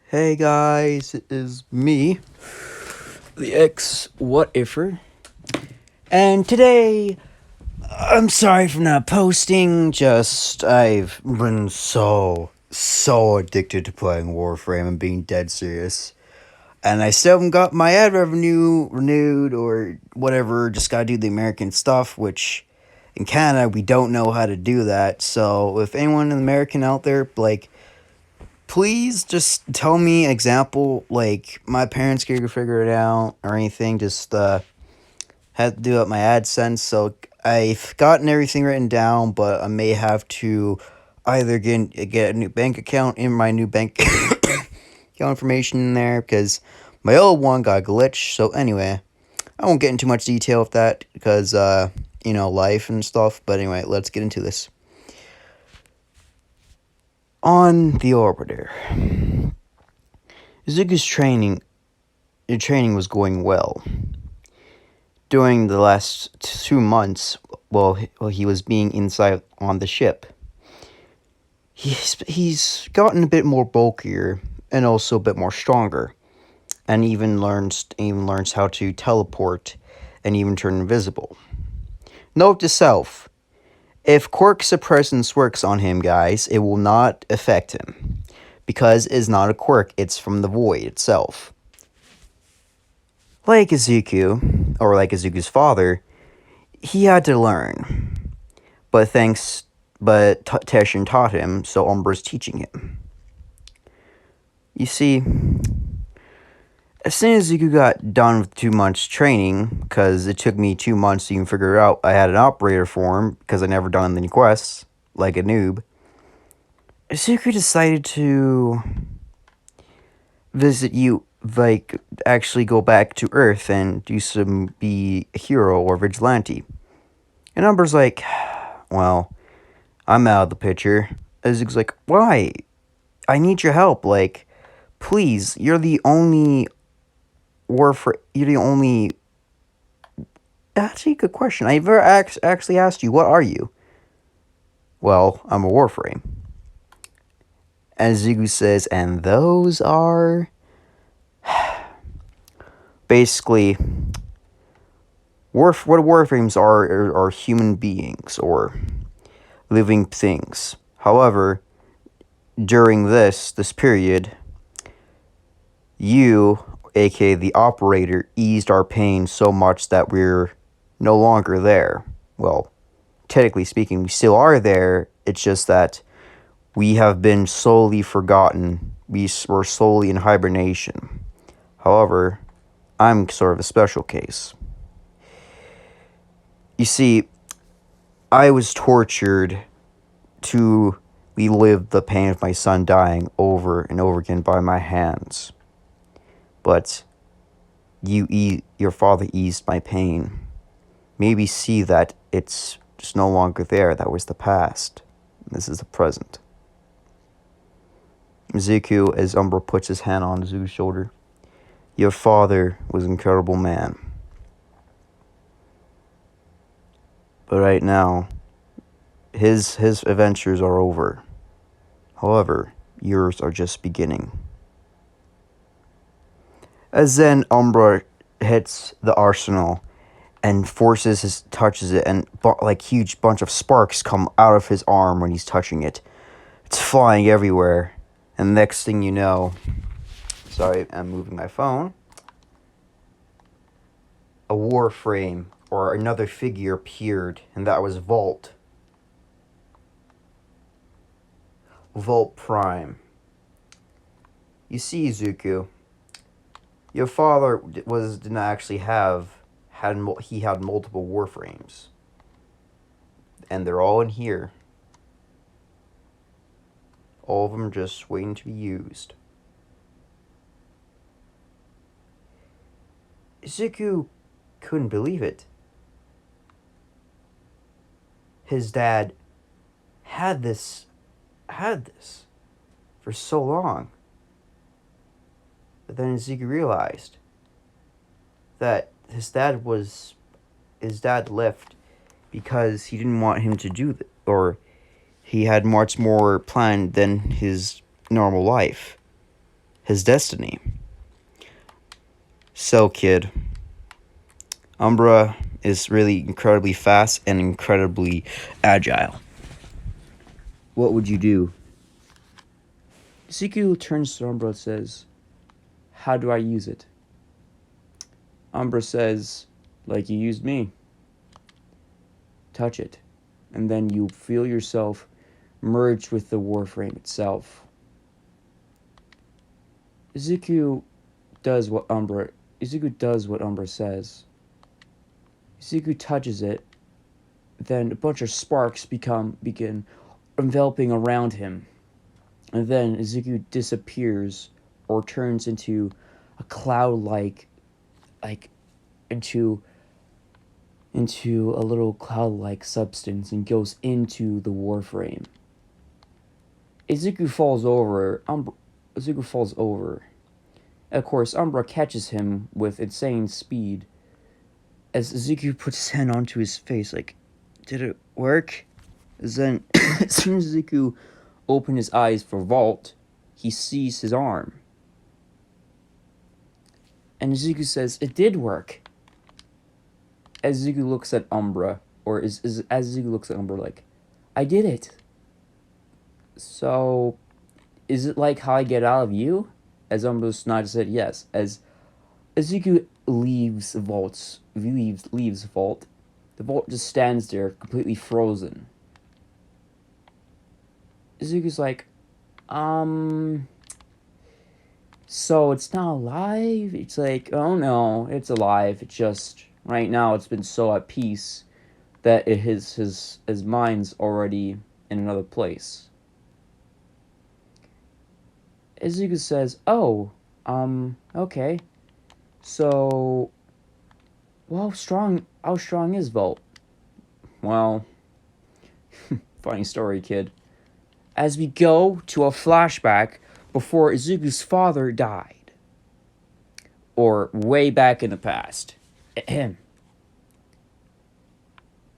Hey guys, it is me, the ex what ifer, and today I'm sorry for not posting. Just I've been so addicted to playing Warframe and being dead serious, and I still haven't got my ad revenue renewed or whatever. Just gotta do the American stuff, which in Canada we don't know how to do that. So if anyone American out there please just tell me an example, like my parents could figure it out or anything. Just had to do up my AdSense, so I've gotten everything written down, but I may have to either get a new bank account in my new bank account information in there because my old one got glitched. So anyway, I won't get into much detail of that because life and stuff. But anyway, let's get into this. On the orbiter, Zugu's training was going well. During the last 2 months, while he was being inside on the ship, he's gotten a bit more bulkier and also a bit more stronger, and even learns how to teleport and even turn invisible. Note to self: if Quirk's presence works on him, guys, it will not affect him because it's not a quirk; it's from the void itself. Like Izuku, or like Izuku's father, he had to learn. But Teshin taught him, so Umbra's teaching him. You see, as soon as Izuku got done with 2 months training, because it took me 2 months to even figure out I had an operator for him, because I never done any quests, like a noob, Izuku decided to visit you, like, actually go back to Earth and be a hero or vigilante. And Umbra's like, well, I'm out of the picture. Izuku's like, why? I need your help. Like, please, you're the only You're the only. Actually, good question. I never actually asked you, what are you? Well, I'm a Warframe. And Izuku says, and those are. Basically, what Warframes are human beings or living things. However, during this period, you, aka the operator, eased our pain so much that we're no longer there. Well, technically speaking, we still are there. It's just that we have been slowly forgotten. Were slowly in hibernation. However, I'm sort of a special case. You see, I was tortured to relive the pain of my son dying over and over again by my hands. But your father eased my pain. Maybe see that it's just no longer there. That was the past. This is the present. Izuku, as Umbra puts his hand on Zu's shoulder, your father was an incredible man. But right now, his adventures are over. However, yours are just beginning. As then Umbra hits the arsenal and touches it, and like huge bunch of sparks come out of his arm when he's touching it. It's flying everywhere, and next thing you know, sorry, I'm moving my phone. A Warframe or another figure appeared, and that was Volt. Volt Prime. You see, Izuku, your father didn't actually had multiple Warframes, and they're all in here. All of them just waiting to be used. Izuku couldn't believe it. His dad had this for so long. But then Izuku realized that his dad left because he didn't want him to do that, or he had much more planned than his normal life. his destiny. So, kid, Umbra is really incredibly fast and incredibly agile. What would you do? Deku turns to Umbra and says, "How do I use it?" Umbra says, "Like you used me. Touch it. And then you feel yourself merged with the warframe itself." Izuku does what Umbra says. Izuku touches it, then a bunch of sparks begin enveloping around him. And then Izuku disappears or turns into a cloud-like, into a little cloud-like substance and goes into the warframe. Izuku falls over. Of course, Umbra catches him with insane speed. As Izuku puts his hand onto his face, like, did it work? Then, as soon as Izuku opened his eyes for Vault, he sees his arm. And Izuku says, "It did work." As Izuku looks at Umbra, as Izuku looks at Umbra, like, "I did it. So, is it like how I get out of you?" As Umbra nodded, said yes. As Izuku leaves Vault, the Vault just stands there, completely frozen. Izuku's like, so it's not alive? It's like, oh no, it's alive. It's just, right now it's been so at peace that his mind's already in another place. Izuku says, "Oh, okay. So, well, how strong is Volt?" Well, funny story, kid. As we go to a flashback before Izuku's father died. Or way back in the past.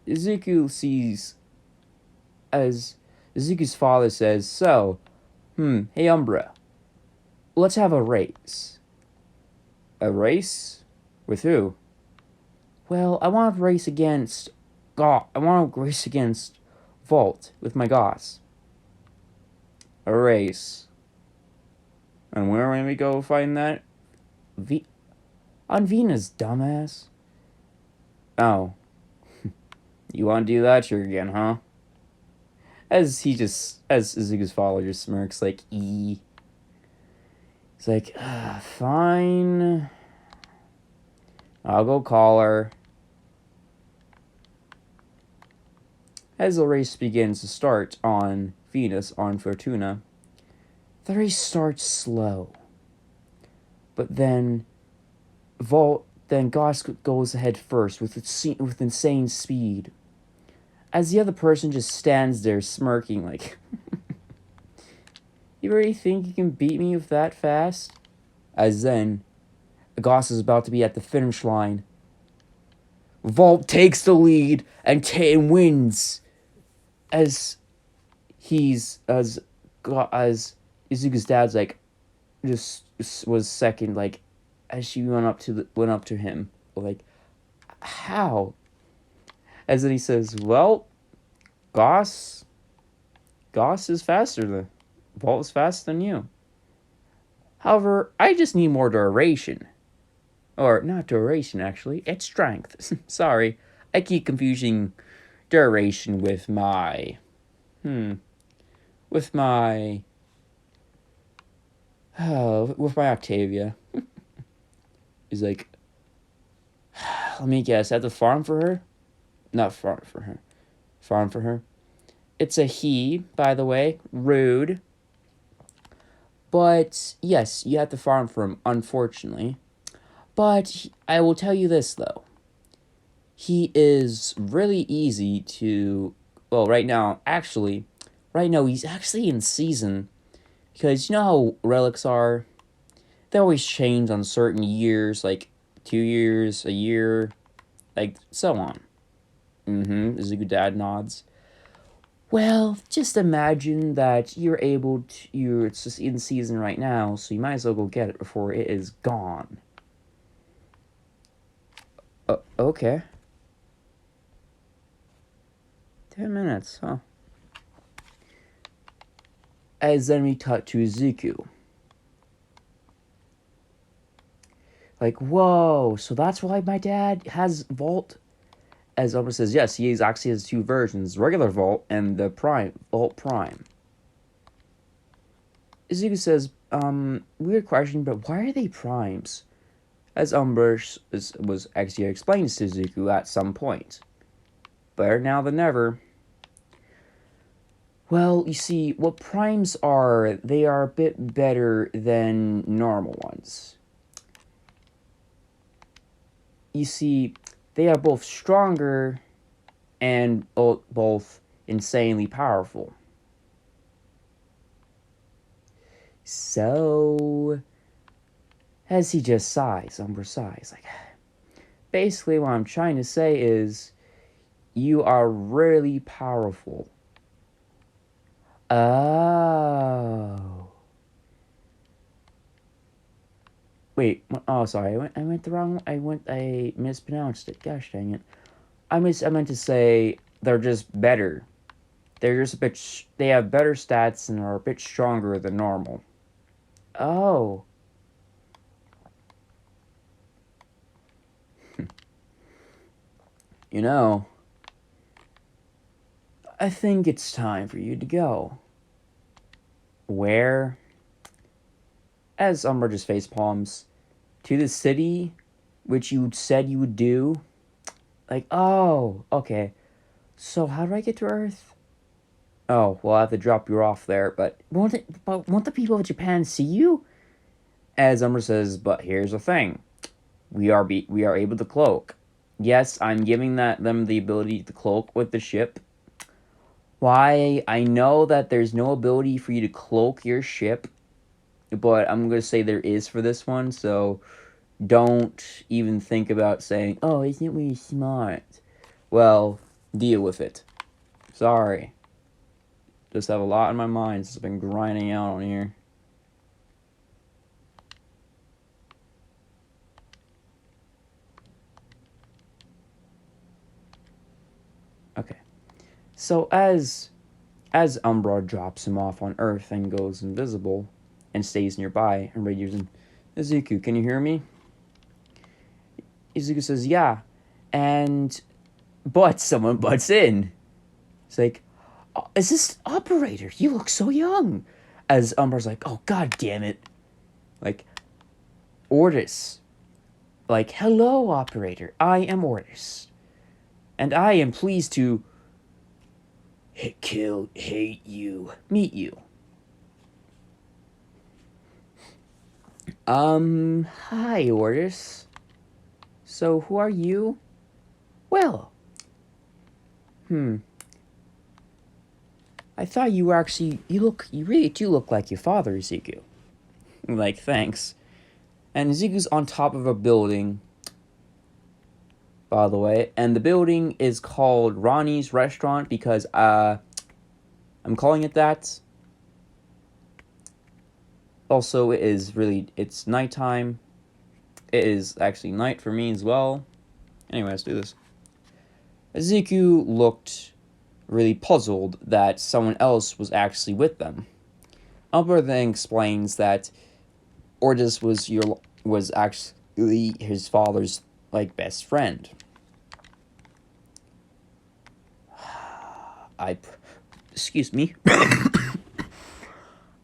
Izuku sees, as Izuku's father says, "So, hey Umbra, let's have a race." "A race? With who?" "Well, I want to race against Vault with my goss." "A race? And where are we go find that?" "On Venus, dumbass." "Oh. You want to do that sure again, huh?" As Izuku's father just smirks, like, He's like, "Fine. I'll go call her." As the race begins to start on Venus, on Fortuna, the race starts slow. But then Goss goes ahead first with insane speed. As the other person just stands there smirking like, "You really think you can beat me with that fast?" As then, Goss is about to be at the finish line. Vault takes the lead and wins. As Izuku's dad's like, just was second, like, as she went up to him, like, "How?" As then he says, "Well, Goss is faster than Vault is faster than you. However, I just need more duration." Or, not duration, actually. It's strength. Sorry. I keep confusing duration with my... with my Octavia. He's like, "Let me guess, I have to farm for her?" Not farm for her. Farm for her. It's a he, by the way. Rude. But, yes, you have to farm for him, unfortunately. But I will tell you this, though. He is really easy to... Well, right now, he's actually in season. Because you know how relics are? They always change on certain years, like 2 years, a year, like so on. Izuku dad nods. Well, just imagine that you're able to. It's just in season right now, so you might as well go get it before it is gone. Okay. 10 minutes, huh? As then we cut to Izuku. Like, whoa, so that's why my dad has Vault? As Oprah says, yes, he actually has two versions, regular Vault and the Prime, Vault Prime. Izuku says, weird question, but why are they primes? As Umbra was actually explains to Izuku at some point. Better now than never. Well, you see, what primes are, they are a bit better than normal ones. You see, they are both stronger and both insanely powerful. So, as he just sighs, Umbra sighs, like, basically what I'm trying to say is, you are really powerful. Oh. Wait, oh, sorry, I went the wrong, I mispronounced it, gosh dang it. I meant to say, they're just better. They're just a bit, they have better stats and are a bit stronger than normal. Oh. You know, I think it's time for you to go. Where? As Umbra just face palms. To the city, which you said you would do. Like, oh, okay. So how do I get to Earth? Oh, well, I have to drop you off there, but won't the people of Japan see you? As Umbra says, but here's the thing. We are able to cloak. Yes, I'm giving them the ability to cloak with the ship. Why? I know that there's no ability for you to cloak your ship, but I'm gonna say there is for this one, so don't even think about saying, "Oh, isn't it really smart?" Well, deal with it. Sorry. Just have a lot in my mind since I've been grinding out on here. Okay. So as Umbra drops him off on Earth and goes invisible and stays nearby, and radios him, Izuku, can you hear me? Izuku says, yeah. And but someone butts in. It's like, "Oh, is this operator? You look so young." As Umbra's like, oh god damn it. Like, Ordis. Like, hello, operator. I am Ordis. And I am pleased to meet you. Hi, Ordis. So, who are you? Well, I thought you were actually, you really do look like your father, Ezekiel. Like, thanks. And Ezekiel's on top of a building, by the way, and the building is called Ronnie's Restaurant because, I'm calling it that. Also, it's nighttime. It is actually night for me as well. Anyway, let's do this. Ezekiel looked really puzzled that someone else was actually with them. Umbra then explains that Ordis was actually his father's like best friend. I excuse me.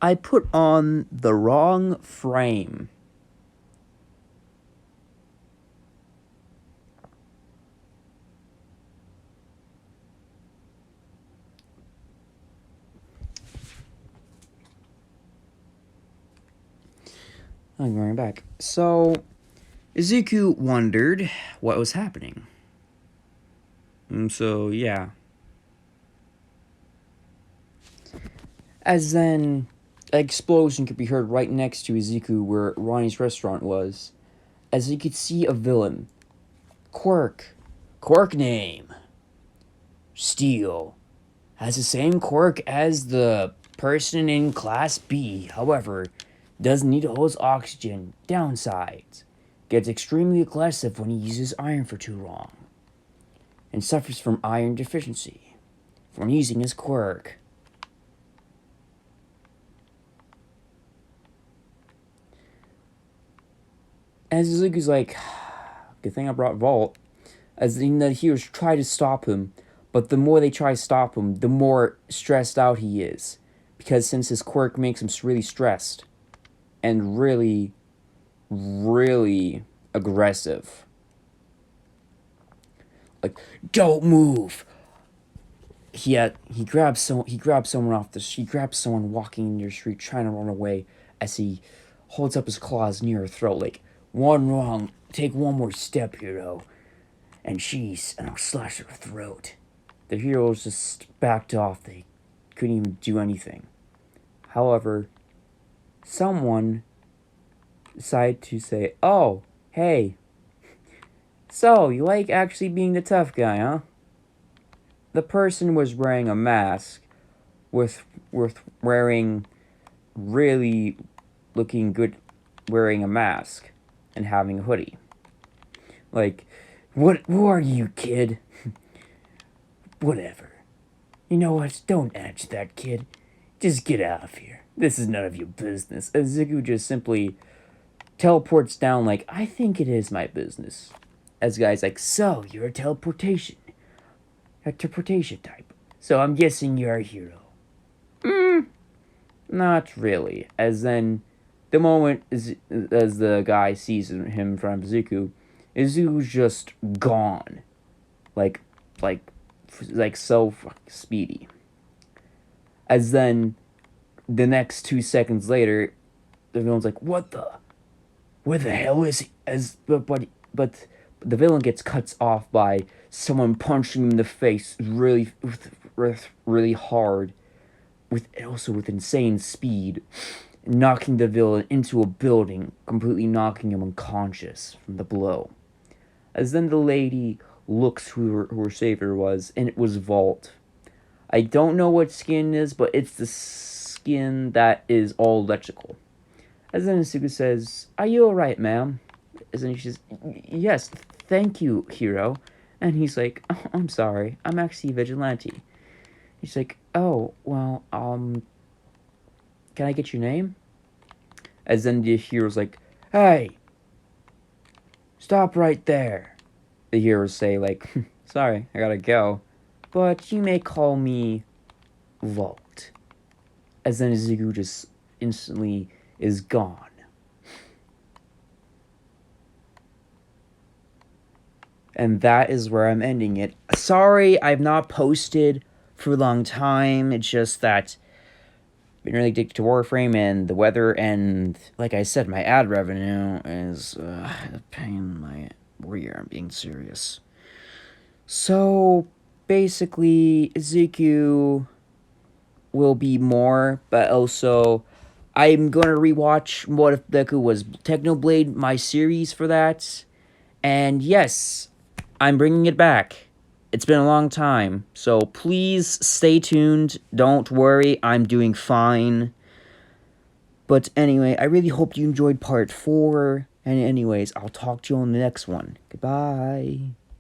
I put on the wrong frame. I'm going back. So, Izuku wondered what was happening. So, yeah. As then, an explosion could be heard right next to Izuku where Ronnie's restaurant was. As he could see a villain. Quirk. Quirk name. Steel. has the same quirk as the person in Class B, however, doesn't need to hold his oxygen. Downsides: gets extremely aggressive when he uses iron for too long, and suffers from iron deficiency when using his quirk. As Izuku's like, good thing I brought Vault, as in the heroes try to stop him, but the more they try to stop him, the more stressed out he is. Because since his quirk makes him really stressed and really, really aggressive. Like, don't move. He grabs someone walking in your street trying to run away as he holds up his claws near her throat, like, one wrong, take one more step, hero, and I'll slash her throat. The heroes just backed off. They couldn't even do anything. However, someone decided to say, "Oh, hey, so you like actually being the tough guy, huh?" The person was wearing a mask with wearing really looking good wearing a mask and having a hoodie. Like, who are you, kid? Whatever. You know what? Don't answer that, kid. Just get out of here. This is none of your business. Izuku just simply teleports down like, I think it is my business. As the guy's like, so, you're a teleportation type. So I'm guessing you're a hero. Not really. As then, the moment as the guy sees him from Izuku's just gone. Like so speedy. As then, the next 2 seconds later, the villain's like, "What the? Where the hell is he?" But the villain gets cut off by someone punching him in the face really hard, with insane speed, knocking the villain into a building, completely knocking him unconscious from the blow. As then the lady looks who her savior was, and it was Vault. I don't know what skin is, but it's the skin that is all electrical. As then Asuka says, "Are you alright, ma'am?" As then she says, "Yes, thank you, hero." And he's like, "Oh, I'm sorry, I'm actually a vigilante." He's like, "Oh, well, can I get your name?" As then the hero's like, "Hey, stop right there." The heroes say, like, "Sorry, I gotta go, but you may call me Vault." As then Izuku just instantly is gone. And that is where I'm ending it. Sorry, I've not posted for a long time. It's just that I've been really addicted to Warframe and the weather, and like I said, my ad revenue is a pain in my warrior. I'm being serious. So basically, Izuku will be more, but also I'm gonna rewatch What If Deku Was Technoblade, my series for that. And yes, I'm bringing it back. It's been a long time, so please stay tuned. Don't worry, I'm doing fine. But anyway, I really hope you enjoyed part 4. And anyways, I'll talk to you on the next one. Goodbye.